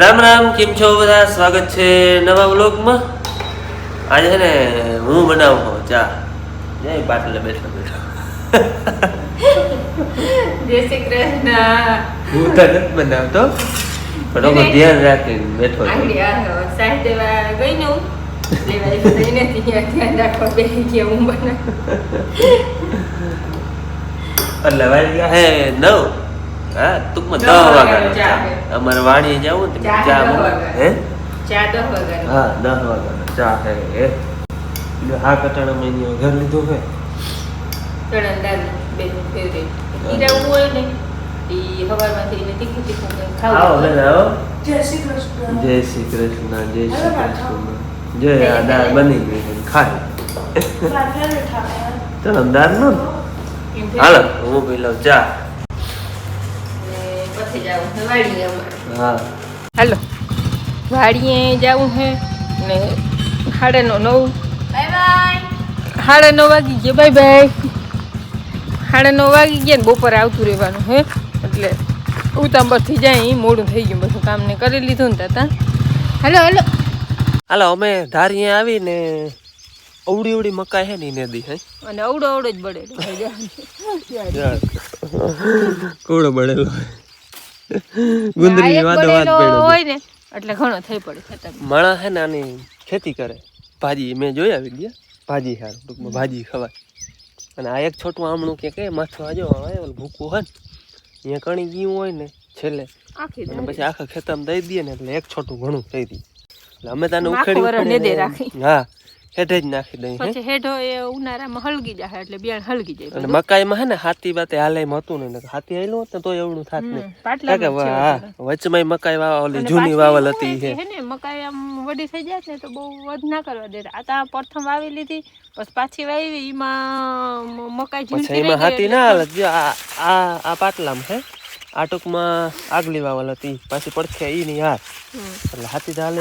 રામ રામ, કેમ છો બધા? સ્વાગત છે નવા વ્લોગમાં. આજે છે ને હું બનાવું ચા. જય બાટલે બેઠો બેઠો. જય શ્રી કૃષ્ણ. હું તો નથી બનાવતો, પણ હું ધ્યાન રાખીને બેઠો છું. સાહેબ દેવા ગઈ ને હું ધ્યાન રાખવા બેસી ગયા હું બનાવ. એટલે વાગ્યા હે 9. હા, ટૂંકમાં 10 વાગ્યા. અમારે વાણીએ જવું ને ચા હે ચા 10 વાગ્યા. હા, 10 વાગ્યા ચા હે એ હા કટાણા મેં ઘર લીધું હે ચણંદાર બેન ફેવરેટ ઈરાવું હોય ને ઈ હવારમાંથી એને તીખું તીખું ખાવું. આવો બેન આવો. જય શ્રી કૃષ્ણ. જય શ્રી કૃષ્ણ. જય શ્રી કૃષ્ણ. જય આ દાળ બની ગઈ છે ખાય ચણંદાર નો હાલો હું પી લઉં ચા. હા હાલો વાડીએ જવું હે ને 9:30. Bye bye. 9:30 વાગી ગયા. Bye bye. 9:30 વાગી ગયા ને બપોરે આવતું રહેવાનું હે એટલે ઉતાંબરથી જાય મોડું થઈ ગયું બધું કામ ને કરી લીધું ને તાતા. હાલો હાલો હાલો અમે ધારીએ આવીને અવડી મકાઈ હે ને નદી હે અને અવડો જ બળેલો કોડો બળેલો ગુંદરી વાદો વાત પડ્યો હોય ને એટલે ઘણો થઈ પડે ખેતર. માણા હે ને આની ખેતી કરે ભાજી. મેં જોઈ આવી ગયા ભાજી હાર ટૂંકમાં ભાજી ખવાય. અને આ એક છોટું આમણું કે માથું આજો ભૂકું હોય ને અહીંયા કણી ગયું હોય ને છેલ્લે અને પછી આખા ખેતરમાં દઈ દઈએ ને એટલે એક છોટું ઘણું થઈ દઈએ. એટલે અમે તને ઉખેડી હા હેઠે જ નાખી દઈએ. પછી હેઠો એ ઉનાળામાં હલગી જાય એટલે બિયાણ હલગી જાય. અને મકાઈમાં હે ને હાથી બાતે હાલે એમ હતું ને હાથી હાલ્યું હોત ને તો એવડું થાત ને. હા વચમાં મકાઈ વાવલ જૂની વાવલ હતી હે ને મકાઈ આમ વડી થઈ જાય ને તો બહુ વધ ના કરવા દેતા. આ તો પ્રથમ વાવી લીધી પછી પાછી વાવી એમાં મકાઈ પછી એમાં હાથી ના હાલે. આ પાટલામાં હે આ ટૂંકમાં આગલી વાવલ હતી પાછી પડખે ઈ હાર એટલે હાથી હાલે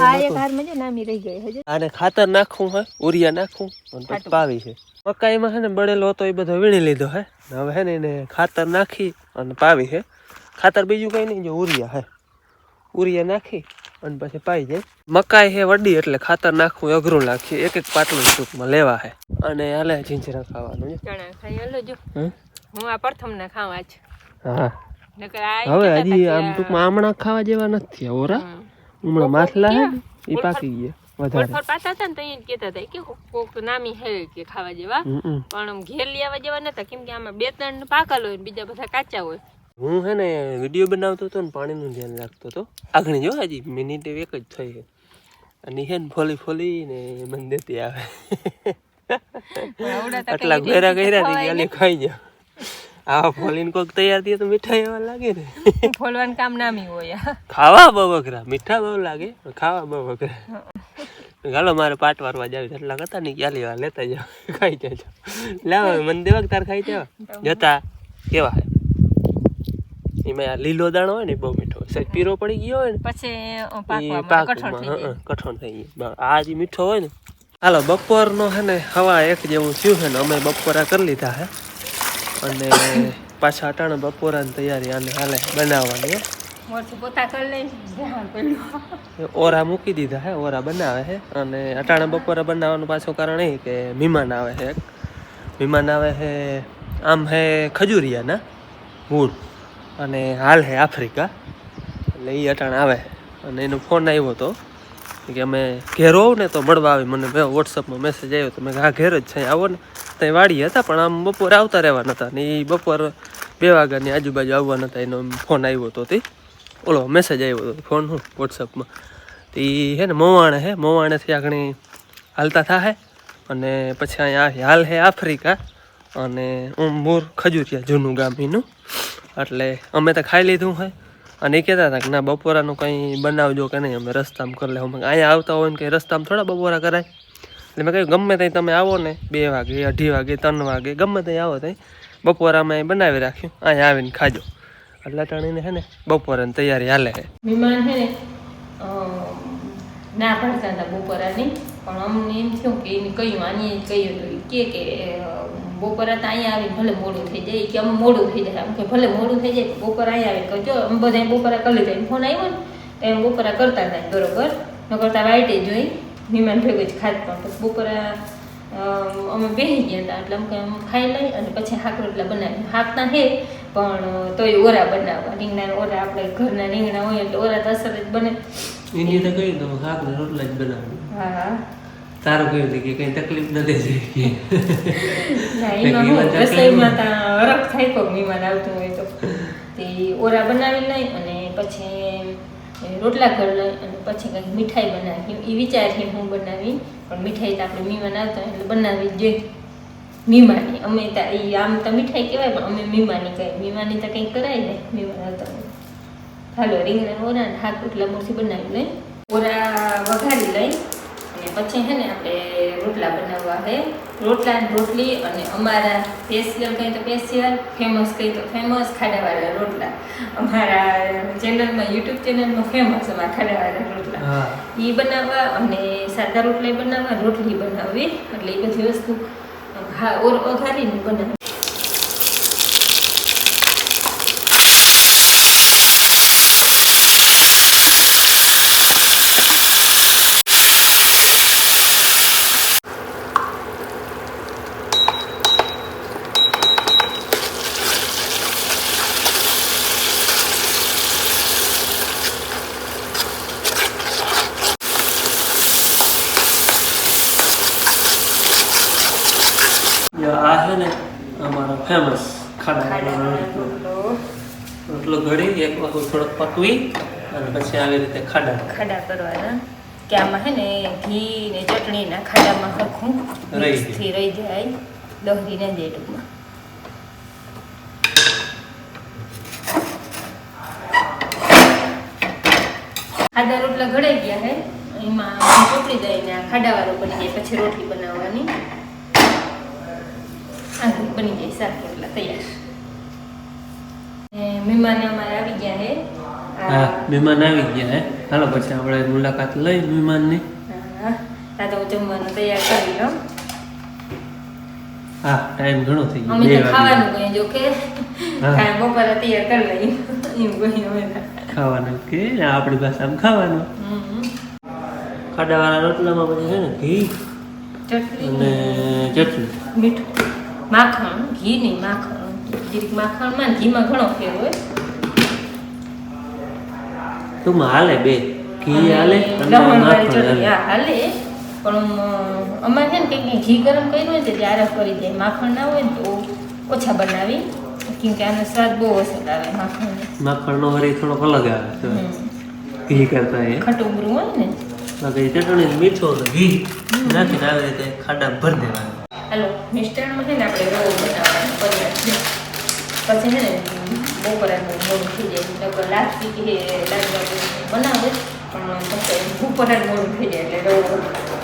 આને ખાતર નાખવું હે ઉરિયા નાખવું અને પછી પાવી છે. મકાઈમાં હે ને બળેલો હતો એ બધો વીણી લીધો હે. હવે હે ને એને ખાતર નાખી અને પાવી છે. ખાતર બીજું કઈ નહીં જો ઉરિયા હે ઉરિયા નાખી અને પછી પાઈ જાય. મકાઈ હે વડી એટલે ખાતર નાખવું અઘરું લાગશે. એક પાટલું ટૂંકમાં લેવા હે અને હાલે જીંજરા ખાવાનું હું આ પ્રથમ ના ખાવા જ. હા હવે હજી આમ ટૂંકમાં આમણા ખાવા જેવા નથી. ઓરા હમણાં માથલા હે એ પાકી ગયા વધારે પાતા હતા ને તો એ કહેતા હતા કે કોક નામી હે કે ખાવા જેવા પણ ઘેર લેવા જેવા નતા કેમ કે આમાં 2-3 પાકલ હોય બીજા બધા કાચા હોય. હું હે ને વિડીયો બનાવતો હતો ને પાણીનું ધ્યાન રાખતો હતો. આગળ જો હજી મિનિટ એક જ થઈ છે અને હે ને ફોલી ને મને દેતી આવે આટલા ઘેરા કર્યા ખાઈ જાવ. આ ફોલીને કોક તૈયાર થયા તો મીઠાઈ એવા લાગે ને. ફોલવાનું કામ નામી હોય. ખાવા બહુ વગરા મીઠા બહુ લાગે ખાવા બહુ વગરા. ચાલો મારે પાટ વારવા જાવ એટલા કરતા ને ચાલી વાર લેતા જાવ ખાઈ જાજો. લાવ મને દેવા તાર ખાઈ જાવ જતા કેવા હે એમાં આ લીલો દાણો હોય ને બહુ મીઠો સાહેબ પીરો પડી ગયો હોય ને પછી કઠણ થઈ ગયું. આ જે મીઠો હોય ને. હાલો બપોરનો હે ને 1:30 જેવું થયું છે ને અમે બપોરા કરી લીધા હે અને પાછા અટાણા બપોરાની તૈયારી આને હાલે બનાવવાની. ઓરા મૂકી દીધા હે ઓરા બનાવે છે અને અટાણા બપોરા બનાવવાનું પાછું કારણ એ કે મહેમાન આવે છે. મહેમાન આવે છે આમ હે ખજૂરિયાના મૂળ અને હાલ હે આફ્રિકા એટલે એ અટાણા આવે અને એનો ફોન આવ્યો હતો કે અમે ઘેર હોવ ને તો મળવા આવી. મને વોટ્સઅપમાં મેસેજ આવ્યો તો મેં હા ઘેર જ છે આવો ને. ત્યાં વાડી હતા પણ આમ બપોરે આવતા રહેવાના હતા ને એ બપોર 2 વાગ્યાની આજુબાજુ આવવાના હતા. એનો ફોન આવ્યો હતો તે ઓલો મેસેજ આવ્યો હતો ફોન હું વોટ્સઅપમાં. તો એ હે ને મોવાણેથી આગળ હાલતા થાય અને પછી અહીંયા હાલ હે આફ્રિકા અને મૂળ ખજૂરિયા જૂનું ગામ એનું. એટલે અમે તો ખાઈ લીધું હોય અને એ કહેતા હતા કે ના બપોરાનું કંઈ બનાવજો કે નહીં અમે રસ્તામાં કરી લે. અહીંયા આવતા હોય ને કંઈ રસ્તામાં થોડા બપોરા કરાય. એટલે મેં કહ્યું ગમે ત્યાં તમે આવો ને 2 વાગે 2:30 વાગે 3 વાગે ગમે ત્યાં આવો ત્યાં બપોરામાં બનાવી રાખ્યું અહીંયા આવીને ખાજો. એટલે ટાણીને હે ને બપોરાની તૈયારી હાલે છે. મહેમાન હે ને ના પડતા હતા બપોરાની પણ અમને એમ થયું કે એને કહ્યું આની કહ્યું હતું કે બપોરા તો અહીંયા આવીને ભલે મોડું થઈ જાય કે અમે મોડું થઈ જાય આમ કે ભલે મોડું થઈ જાય બપોર અહીંયા આવે જો અમે બધા બપોરા કરી લીધા ફોન આવ્યો ને એમ બપોરા કરતા હતા બરોબર ન કરતા વાઈટે જોઈ મહેમાન ભેગું જ ખાત પણ પછી બપોરા અમે બેસી ગયા હતા એટલે અમે ખાઈ લઈ અને પછી શાક રોટલા બનાવી શાકના હે પણ તોય ઓરા બનાવવા રીંગણા ઓરા આપણે ઘરના રીંગણા હોય એટલે ઓરા તો અસર જ બને એની તો કહ્યું તો શાક ને રોટલા જ બનાવ્યું હા તારું કહ્યું હતું કે કઈ તકલીફ નથી ના એમાં હું રસોઈમાં ત્યાં હરખ થાય કોક મહેમાન આવતું હોય તો તે ઓરા બનાવી લઈ અને પછી રોટલા કરી લઈ અને પછી કંઈક મીઠાઈ બનાવી એ વિચારથી હું બનાવી પણ મીઠાઈ તો આપણે મહેમાન આવતા હોય એટલે બનાવી જ જોઈએ મીમાની અમે તો એ આમ તો મીઠાઈ કહેવાય પણ અમે મીમાની કહીએ મીમાની તો કંઈક કરાય ને મહેમાન આવતા હોય હાલો રીંગણા ઓરા ને શાક રોટલા મોરથી બનાવી લઈ ઓરા વઘારી લઈ અને પછી છે ને આપણે રોટલા બનાવવા છે રોટલા ને રોટલી અને અમારા સ્પેશિયલ કંઈ તો સ્પેશિયલ ફેમસ કંઈ તો ફેમસ ખાડાવાળા રોટલા અમારા ચેનલમાં યુટ્યુબ ચેનલમાં ફેમસ અમારા ખાડાવાળા રોટલા એ બનાવવા અને સાદા રોટલા બનાવવા રોટલી બનાવવી એટલે એ બધી વસ્તુ હા વઘારીને બનાવી આ છે ને અમારો ફેમસ ખાડા રોટલો ઘડી એક વખત થોડોક પકવી અને પછી આવી રીતે ખાડા કરવાના કે આમાં છે ને ઘી ને ચટણી ના ખાડામાં સરખું રહી જાય દહરી ના જાય ટૂંકમાં ખાડા રોટલા ઘડાઈ ગયા હે એમાં ચોપડી દઈને ખાડાવાળો બની જાય પછી રોટલી બનાવવાની બની જાય શાક રોટલા તૈયાર મહેમાન અમારે આવી ગયા હે હા મહેમાન આવી ગયા હે હાલો પછી આપણે મુલાકાત લઈ મહેમાનની હા તો હું જમવાનું તૈયાર કરી લઉં હા ટાઈમ ઘણો થઈ ગયો અમે તો ખાવાનું કહીએ જો કે બપોરે તૈયાર કરી લઈએ એમ કહીએ અમે ખાવાનું કે આપણી ભાષામાં ખાવાનું ખાડાવાળા રોટલામાં પછી છે ને ઘી અને ચટણી મીઠું માખણ ઘી નહીં માખણ જીરીક માખણમાં ને ઘીમાં ઘણો ફેર હોય ટૂંકમાં હાલે બે ઘી હાલે અને માખણ હાલે પણ અમારે છે ને કંઈક ઘી ગરમ કર્યું હોય તો ત્યારે કરી જાય માખણ ના હોય ને તો ઓછા બનાવી કેમ કે આનો સ્વાદ બહુ અસર આવે માખણનો હરી થોડોક અલગ આવે ઘી કરતા એ ખટુંબરું હોય ને બાકી ચટણી મીઠો ઘી નાખીને આવી રીતે ખાડા ભરી દેવાનું હાલો મિષ્ટાનમાં છે ને આપણે રવો બનાવવાનો પછી છે ને બપોરાનું મોડું થઈ જાય એટલે લાસ્ટ બનાવે પણ પછી બપોરાનું મોડું થઈ જાય એટલે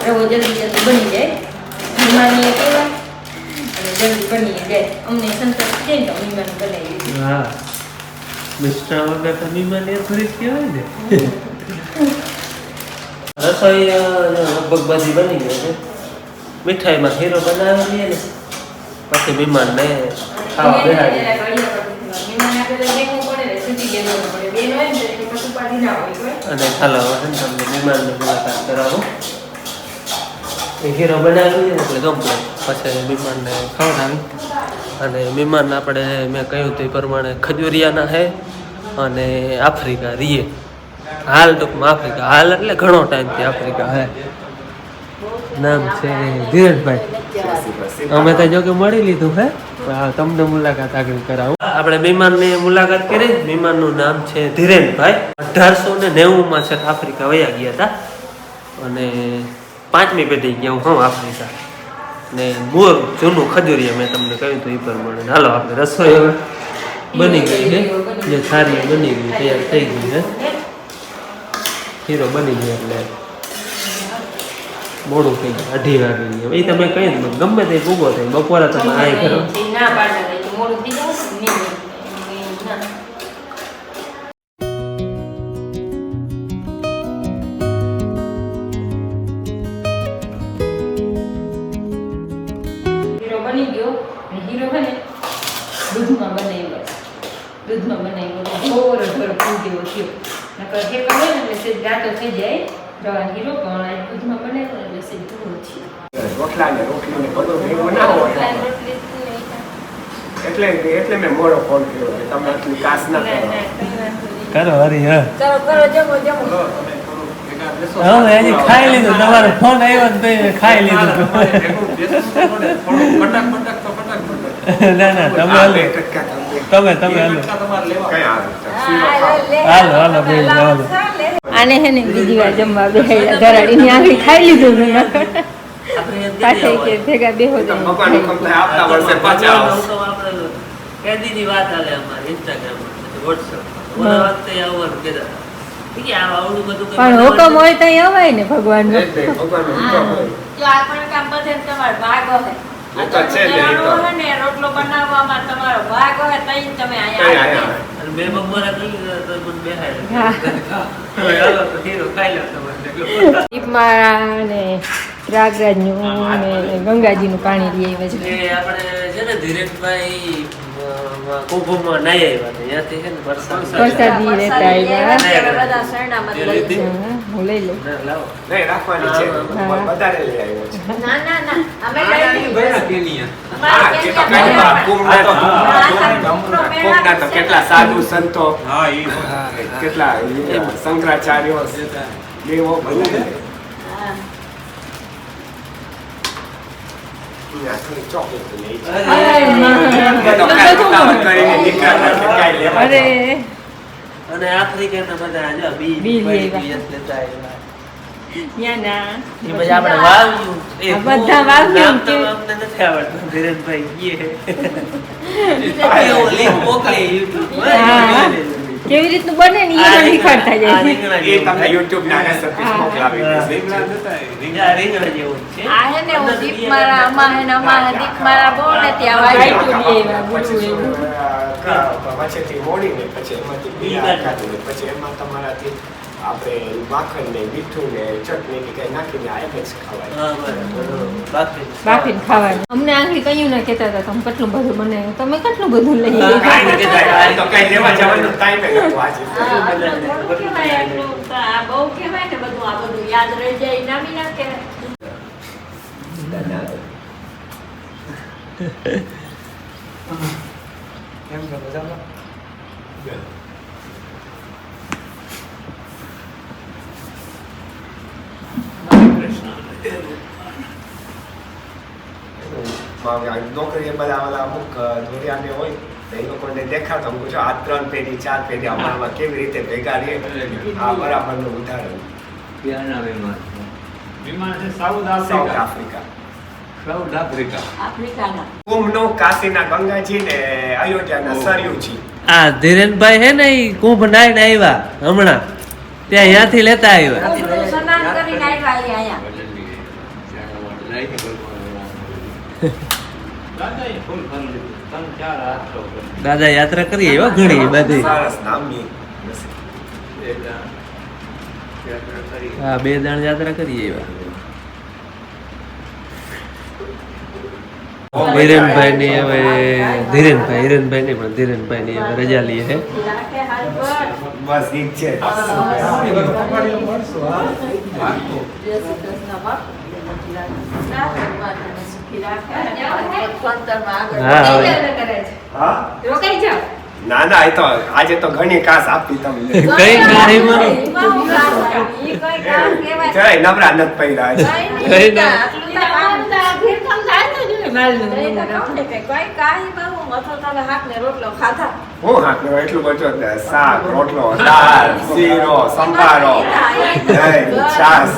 રવો જલ્દી બની જાય મહેમાની કેવા અને જલ્દી બની જાય અમને સંતોષ થાય ને મહેમાન બનાવી દઈએ હા મિષ્ટા વગર તો મહેમાન એ થોડીક કહેવાય ને રસોઈ લગભગ બધી બની ગઈ છે મીઠાઈમાં ખીરો બનાવી ને પછી મહેમાનને ખાવા બેસાડી અને ચાલો તમને મહેમાનની મુલાકાત કરાવું એ ખીરો બનાવી ને એટલે ગમતો પછી મહેમાનને ખવડાવી અને મહેમાન આપણે મેં કહ્યું તે પ્રમાણે ખજૂરિયાના છે અને આફ્રિકા રીએ હાલ ટૂંકમાં આફ્રિકા હાલ એટલે ઘણો ટાઈમથી આફ્રિકા હે નામ છે ધીરજભાઈ અમે તો જો કે મળી લીધું હે તમને મુલાકાત આગળ કરાવું આપણે મહેમાનની મુલાકાત કરી મહેમાનનું નામ છે ધીરેનભાઈ 1890માં છે આફ્રિકા વયા ગયા હતા અને 5મી પેઢી ગયા હું આફ્રિકા ને મોર જૂનું ખજૂરિયા મેં તમને કહ્યું તો એ પ્રમાણે હાલો આપણે રસોઈ હવે બની ગઈ છે જે સારી બની ગઈ તૈયાર થઈ ગઈ છે ખીરો બની ગયો એટલે મોડું થઈ ગયું 2:30 વાગે એ તમે કહી દો ગમે તે ભૂગો થાય બપોરે તમે આ કરો બની ગયો હીરો છે ને દૂધમાં બનાવ્યો ઘોર ઘોર ફૂલ જેવો થયો નકર જે કહે ને એટલે સેજ ગાતો થઈ જાય રવા હીરો પણ આ દૂધમાં બનાવ્યો એટલે સેજ ધૂળો છે રોટલા ને રોટલી ને બધું ભેગું બનાવો એટલે મેં મોડો ફોન કર્યો કે તમે આટલી કાસ ના કરો કરો હરી હા કરો જમો હવે હજી ખાઈ લીધું તમારો ફોન આવ્યો તો ખાઈ લીધું ના ના તમે હાલો તમે હાલો હાલો ભાઈ હાલો આને હે ને બીજી વાર જમવા બેહાડ્યા ધરાડીને આગળ ખાઈ લીધું મેં પાછા કે ભેગા બેહો આપતા વર્ષે પાછા કેદીની વાત આલે અમારી ઇન્સ્ટાગ્રામ વોટ્સએપ ઓલા વખતે આવવાનું કેતા કે આ આવડું બધું પણ હુકમ હોય તો અવાય ને ભગવાનનો જો આપણે કામ બધે તમારો ભાગ હોય ને રોટલો બનાવવામાં તમારો ભાગ હોય તો તમે અહીંયા અને બે બપોરા કરી તો પણ બેહાય હાલો તો હીરો ખાઈ લો તમારે દીપમાં ને પ્રયાગરાજનું ને ગંગાજીનું પાણી લઈ આવે છે એ આપણે છે ને ધીરેશભાઈ કુંભમાં નાઈ આવ્યા ત્યાંથી છે ને પ્રસાદી લેતા આવ્યા બધા શરણામાં લઈ હા, હું લઈ લઉં લાવો નહીં રાખવાની છે વધારે લઈ આવ્યો છે ના અમે લઈ લીધું હા, જે તો કઈમાં કુંભના તો કેટલા સાધુ સંતો કેટલા શંકરાચાર્યો દેવો બધા અરે અને આફ્રિકાના બધા જો બી બી લઈ લેતા આવ્યા યાના એ પછી આપણે વાવ્યું એ આ બધા વાવ્યું નામ તો અમને નથી આવડતું ધીરેનભાઈ એ લિંક મોકલી YouTube હા. કેવી રીતનું બને ને એ પણ શીખવાડતા જાય એ તમને YouTube ના રેસિપી મોકલાવી દેશે રીંગણા જેવું છે આ હે ને હું દીપ મારા અમા દીપ મારા બહુ ને ત્યાં વાગ્યું પછીથી મોડીને પછી એમાંથી બી કાઢીને પછી એમાં તમારાથી આપણે માખણ ને મીઠું ને ચટણી ને કઈ નાખીને આ એમ જ ખવાય હા બરાબર બાકી બાફીને ખાવાનું અમને આંગળી કયું ના કહેતા હતા તમે કેટલું બધું બનાવ્યું તમે કેટલું બધું લઈ આવ્યા? કાંઈ નથી થાય. તો કઈ લેવા જવાનો ટાઈમ જ નહોતો આજે થોડું કહેવાય એટલું તો આ બહુ કહેવાય ને બધું આ બધું યાદ રહી જાય નામી ના કહેવાય કેમ છો મજામાં? નોકરીએ બધા ઓલા અમુક ધોરિયાને હોય તો એ લોકોને દેખાતો હું પૂછો આ 3 પેઢી 4 પેઢી અમારામાં કેવી રીતે ભેગા રહે આ બરાબરનું ઉદાહરણ સાઉથ આફ્રિકા આફ્રિકાના કુંભનો કાશીના ગંગાજી ને અયોધ્યાના સરયુજી આ ધીરેનભાઈ હે ને ઈ કુંભ નાઈને આવ્યા હમણાં ત્યાં ત્યાંથી લેતા આવ્યા બધું સ્નાન કરીને આવ્યા અહીંયા દાદા યાત્રા કરી આવ્યા ઘણી બધી સરસ નામની હા 2 દાણ યાત્રા કરી આવ્યા હિરેનભાઈ ની હવે હિરેનભાઈ ની પણ ધીરેનભાઈ ની હવે રજા લઈએ છે રાખે હારી પર બસ ઠીક છે જય શ્રી કૃષ્ણ બાપ સુખી રાખે સંતરમાં હા, આગળ હવે. હા રોકાઈ જાઓ ના ના એ તો આજે તો ઘણી કાસ આપી તમને કઈ કાર્યમાં એમાં હું કામ કરું? ઈ કોઈ કામ કહેવાય? જય નવરા નત પૈરા છે કઈ કઈ નહીં, ના. આટલું તો કામ તો ઘેરકામ થાય તો જોઈએ. તો એ તો કહું ને કે કોઈ કાંઈમાં હું મથો તાલે હાથ ને રોટલો ખાધા. હું હાથ એટલું બધું શાક રોટલો દાળ શીરો સંભારો દહીં છાસ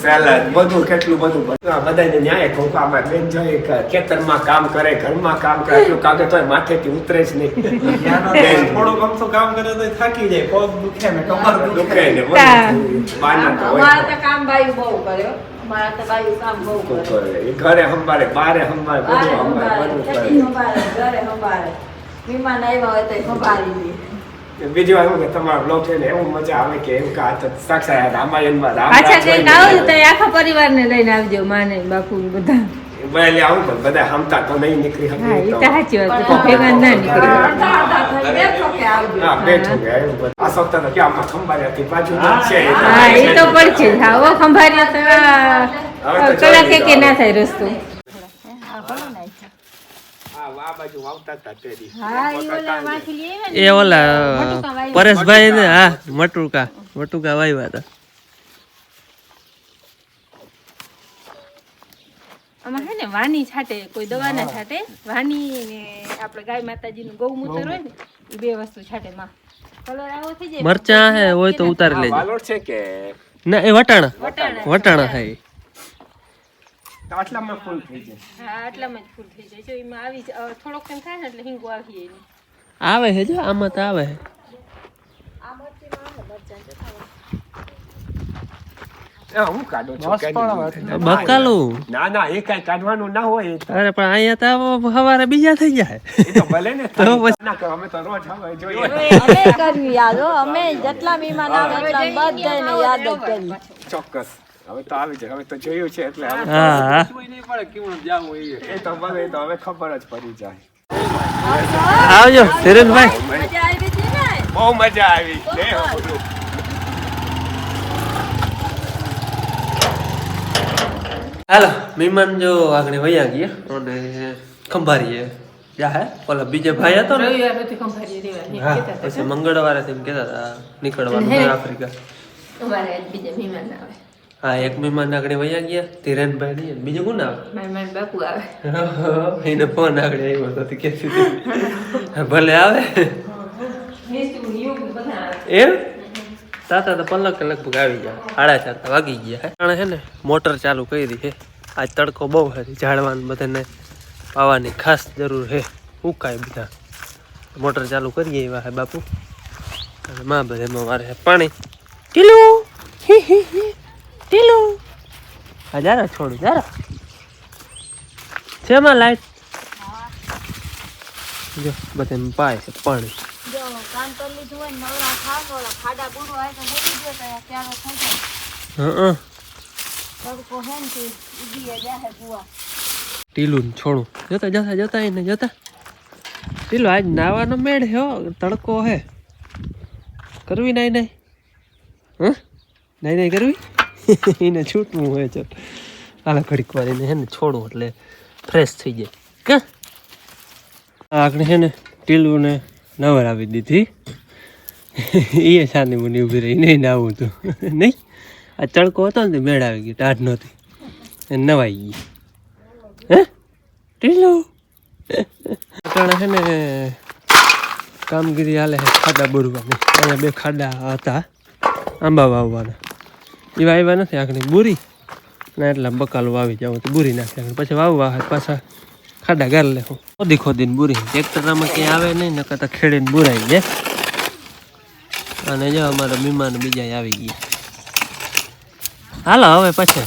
સેલડ બધું કેટલું બધું બધાને ન્યાય ખોખામાં બેન જોઈએ કે ખેતરમાં કામ કરે ઘરમાં કામ કરે એટલું કાગળ તો માથેથી ઉતરે જ નહીં થોડુંક આમ તો કામ કરે તો થાકી જાય પગ દુખે ને કમર દુખે ને બધું બાના તો હોય અમારે તો કામ બાયું બહુ કર્યો. અમારે તો બાયું કામ બહુ શું કર્યો. કરે? એ ઘરે સંભાળે બારે સંભાળે બારે બધું સંભાળે સંભાળે, બધું ખેતી કરે સંભાળે, ઘરે સંભાળે. મહેમાન આવ્યા હોય તો સંભાળી લે. બીજી વાર શું કે તમારો બ્લોગ છે ને એવું મજા આવે કે એવું કે આ તો સાક્ષાત રામાયણમાં રામ પાછા રામ કઈક જોઈને આવો તો આખા પરિવારને લઈને આવજો માને બાપુ બધા વહેલે આવું પણ બધા હમતા તો નહીં નીકળી હા એ શકે તો સાચી વાત છે. ભેગા ના નીકળે. હા બેઠો કે આવ્યું બધું. આ સપ્તાહ તો ક્યાં આમાં ખંભાળિયા થી પાછું છે હા એ તો પડશે જ. હા ઓ ખંભાળિયા તો કલાકે કે ના થાય રસ્તો. આ બાજુ વાવતા હતા તે દી. હા એ ઓલા વાંચી લે ને. એ ઓલા પરેશભાઈ ને હા મટુકા વાવ્યા હતા. આમાં છે ને વાની છાંટે, કોઈ દવા ના છાંટે. વાની ને આપણે ગાય માતાજીનું ગૌમૂત્ર હોય ને એ બે વસ્તુ છાંટે માં. કલર આવો થઈ જાય. મરચા હે હોય તો ઉતારી આ લેજો. વાલોડ છે કે ના એ વટાણા હે. આટલામાં ફૂલ થઈ જાય. હા આટલામાં જ ફૂલ થઈ જાય છે. એમાં આવી થોડોક ટાઈમ થાય ને એટલે હિંગો આવી જાય. આવે હે જો આમાં તો આવે હે. હું કાઢો છો બકાલું ના એ કઈ કાઢવાનું ના હોય અરે પણ અહીંયા તો સવારે બીજા થઈ જાય. એ તો ભલે ને તો પછી- ના કરો અમે તો રોજ હવે જોઈએ અમે કરવી યાદ હો. અમે જેટલા મહેમાન આવે એટલા બધાને યાદ જ કરી. ચોક્કસ હવે તો આવી જાય હવે તો જોયું છે એટલે હવે હા એ તો ભલે એ તો હવે ખબર જ પડી જાય આવજો ધીરેનભાઈ. મજા આવી હતી ને. બહુ મજા આવી લે બધું. હાલો મહેમાન જો આગળ વયા ગયા અને ખંભારીએ જા હે ઓલા બીજા ભાઈ હતો ને રવિવાર સુધી ખંભાળી રહેવાની હા કહેતા હતા. પછી મંગળવારે તેમ કહેતા હતા નીકળવાનું છે આફ્રિકા. અમારે આજ બીજા મહેમાન આવે. હા એક મહેમાન આગળ વયા ગયા ધીરેનભાઈ નહીં બીજું કોણ આવે મારા બાપુ આવે. એને ફોન આગળ આવ્યો હતો કે ભલે આવે એમ તાતા તો પલક લગભગ આવી ગયા 4:30 વાગી ગયા હે હે ને મોટર ચાલુ કરી છે. આજ તડકો બહુ હતી ઝાડવાન બધાને પાવાની ખાસ જરૂર છે ઉકાય બધા મોટર ચાલુ કરીએ એવા હે બાપુ અને માં બધામાં મારે છે પાણી ટીલું ટીલું હા જારા છોડું જારા છે માં લાઈટ જો બધામાં પાય છે પાણી જો કામ કરી લીધું હોય ને નવરા ખાવ ઓલા ખાડા પૂરો હોય તો હેડી ગયો તો ક્યારો થઈ જાય. હા તડકો હે ને તે ઉડીએ જાહે બુઆ. ટીલું ને છોડું જતા એને જતા ટીલું આજ નાવાનો મેળ હે હો તડકો હે કરવી નાઈ નાઈ કરવી એને છૂટવું હોય ચાલ હાલ ઘડીક વાર એને હે ને છોડું એટલે ફ્રેશ થઈ જાય કા આગળ હે ને ટીલું ને નવરાવી દીધી એ સાની મને ઊભી રહી નહીં નાવું તું નહીં આ તડકો હતો ને મેળ આવી ગઈ ટાઢ નહોતી એ નવાઈ ગઈ હે ટીલો અટાણે છે ને કામગીરી હાલે છે ખાડા બોરવાની અહીંયા 2 ખાડા હતા આંબા વાવવાના એ વાવ્યા નથી આખણી બુરી ના એટલા બકાલો વાવી જાવ તો બુરી નાખે પછી વાવવા પાછા ખાડા ગાર લે ખોદીને બુરી ટ્રેક્ટરમાં ક્યાંય આવે નહીં નકર તો ખેડીને બુરાઈ જાય અને જો અમારા મહેમાન બીજા આવી ગયા હાલો હવે પછી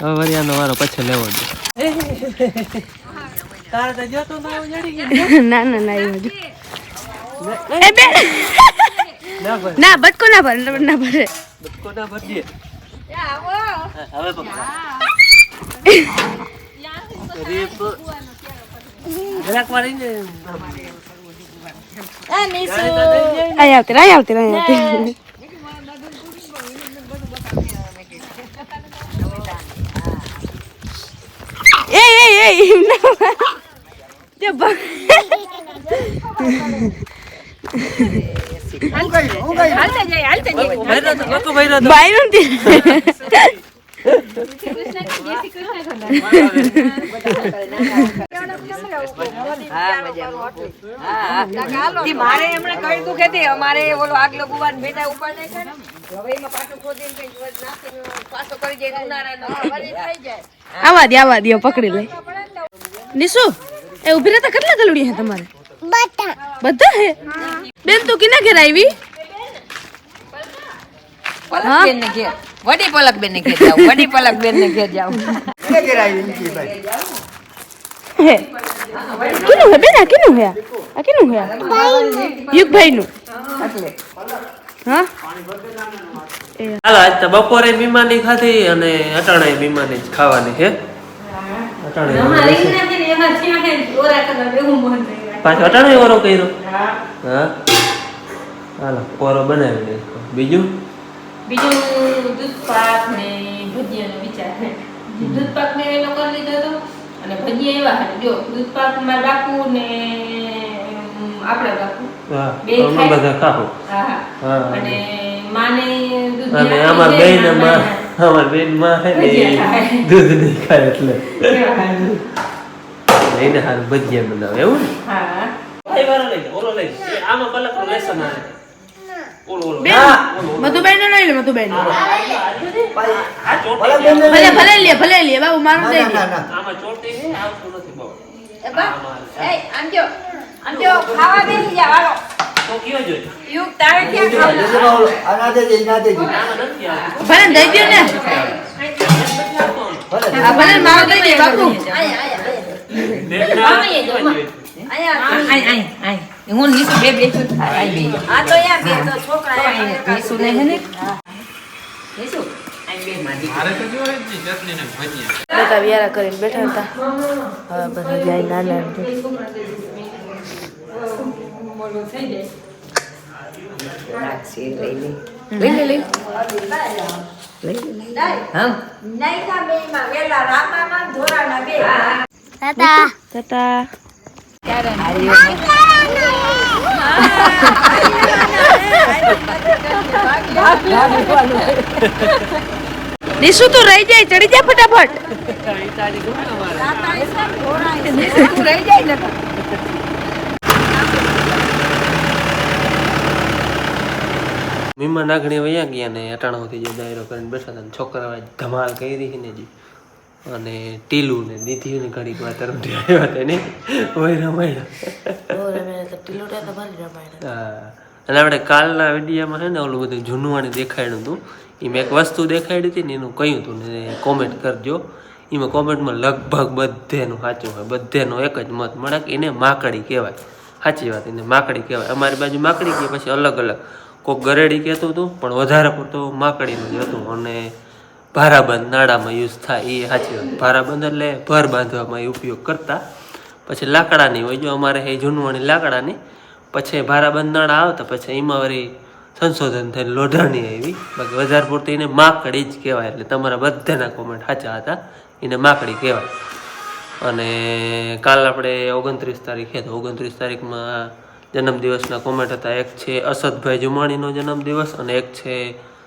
હવે વરિયાનો વારો પછી લેવો દે તારે તો જો તો ના ના ના એવું જ. એ બે ના બટકો ના ભરે ના ભરે કોના ભરીએ હવે પકડા જરાક વાર ને એ નીસુ આય આવતી એ જો હાલતા જાય. બાય નથી મારે એમણે કહ્યું તું કે અમારે ઓલો આગલો ગુવાન ભેટા ઉપર નહીં કરે હવે એમાં પાછું ખોદીને કઈ નાખીને પાછો કરી જાય ઉનાળાનો વળી થઈ જાય. આવા દે પકડી લે નિશુ એ ઉભી રહેતા કેટલા ગલુડી હે તમારે બધા હે બેન તું કિના ઘેર આવી પલક બેન ને ઘેર વડી પલક બેન ને ઘેર જાવ વડી પલક બેન ને ઘેર જાવ હે કિનું હે બેન આ કિનું હે યુગભાઈ નું હા હાલો આજ તો બપોરે મીમાની ખાધી અને અટાણે મીમાની જ ખાવાની છે અટાણે પાછો અટાણે ઓરો કર્યો હા હાલો ઓરો બનાવી દે બીજું દૂધ પાક ને ભજીયાનો વિચાર છે દૂધ પાક ને એનો કરી લીધો હતો અને ભજીયા એવા હતા જો દૂધ પાક માં બાપુ ને આપણા બાપુ હા બે અમે ખાય. બધા ખાઓ હા હા. અને માને દૂધ અને આપી અમાર દે, બેન માને અમાર બેન માં હે ને ભજીયા ખાય. દૂધ નહીં ખાય એટલે એવા ખાય. એને હારું ભજીયા બનાવે એવું ને હા ભાઈ વાળો લઈ જા ઓલો લઈ જા આમાં કલાકનું લેસન આવે ઓલો ઓલો બેન મધુબેન નો લઈ લે મધુબેન નો. આ ચોટી ભલે લે બાબુ મારું દઈ દે આમાં ચોટી છે આવતું નથી બહુ એ બા એ આમ જો ખાવા બેસી જા વાળો તો કયો જોઈએ યુગ તારે ક્યાં ખાવું આમાં નથી આવતું ભલે દઈ દે ને હા ભલે મારું દઈ દે બાપુ હું નીસુ બે છું આ તો યાર બે તો છોકરા નીસુ ને હે ને નીસુ બધા વિયારા કરીને બેઠા હતા હવે બધા જાય નાના મોડું થઈ જાય નહીં કા બે માં વેલા રામામાં ધોરાના બે તાતા નિશુ તું રહી જાય ચડી જા ફટાફટ રહી જાય ને મીમા નાગણી વયા ગયા ને અટાણાથી જે દાયરો કરીને બેઠા હતા ને છોકરાઓએ ધમાલ કરી છે ને જી અને ટીલું ને દીધી ને ઘડીક વાર તરફથી આવ્યા હતા ને ઓય રમાડ્યા હા અને આપણે કાલના વિડીયોમાં છે ને ઓલું બધું જૂનવાણી દેખાડ્યું હતું એમાં એક વસ્તુ દેખાડી હતી ને એનું કહ્યું હતું ને કોમેન્ટ કરજો એમાં કોમેન્ટમાં લગભગ બધેનું સાચું હોય બધેનો એક જ મત મળે કે એને માકડી કહેવાય સાચી વાત એને માકડી કહેવાય અમારી બાજુ માકડી કહે પછી અલગ અલગ કોઈક ગરેડી કહેતું હતું પણ વધારે પડતું માકડીનું જ હતું અને ભારાબંધ નાળામાં યુઝ થાય એ સાચી વાત ભારાબંધ એટલે ભર બાંધવામાં એ ઉપયોગ કરતા પછી લાકડાની હોય જો અમારે એ જૂનવાણી લાકડાની પછી ભારાબંધ નાળા આવતા પછી એમાં વળી સંશોધન થઈને લોઢાની આવી બાકી વધારે પૂરતી એને માકડી જ કહેવાય એટલે તમારા બધાના કોમેન્ટ સાચા હતા એને માકડી કહેવાય અને કાલ આપણે 29 તારીખે તો 29 તારીખમાં જન્મદિવસના કોમેન્ટ હતા એક છે અસદભાઈ જુમાણીનો જન્મદિવસ અને એક છે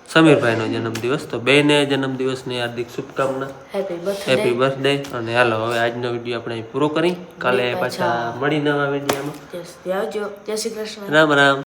સમીરભાઈનો જન્મદિવસ તો બેને જન્મદિવસની હાર્દિક શુભકામના હેપી બર્થડે અને હાલો હવે આજનો વિડીયો આપણે પૂરો કરી કાલે પાછા મળી નવા વિડીયોમાં જય શ્રી કૃષ્ણ રામ રામ